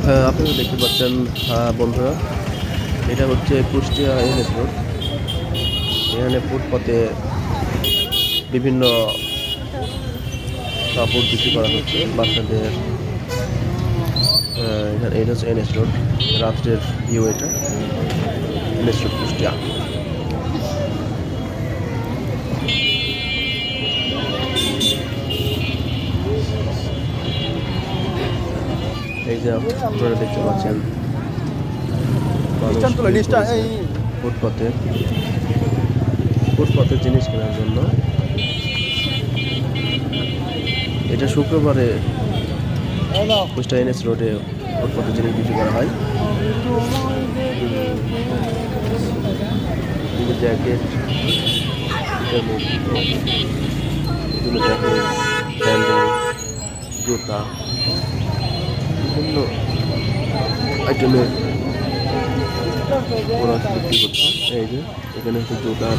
আপনারা দেখতে পাচ্ছেন বন্ধুরা, এটা হচ্ছে কুষ্টিয়া এনএস রোড। এখানে ফুটপাতে বিভিন্ন কাপড় বিক্রি করা হচ্ছে বাচ্চাদের। এখানে এটা হচ্ছে এনএস রোড, রাত্রের ভিউ এটা এনএস রোড কুষ্টিয়া। এই যে আপনারা দেখতে পাচ্ছেন ফুটপাতে ফুটপাতের জিনিস কেনার জন্য। এটা শুক্রবারে কুষ্টিয়া এনএস রোডে ফুটপাতের জিনিস বিক্রি করা হয়। জ্যাকেট, বিভিন্ন জ্যাকেট, স্যান্ডেল, জুতা, বিভিন্ন আইটেমের ওরা বিক্রি করছে। এই যে এখানে হচ্ছে জুতার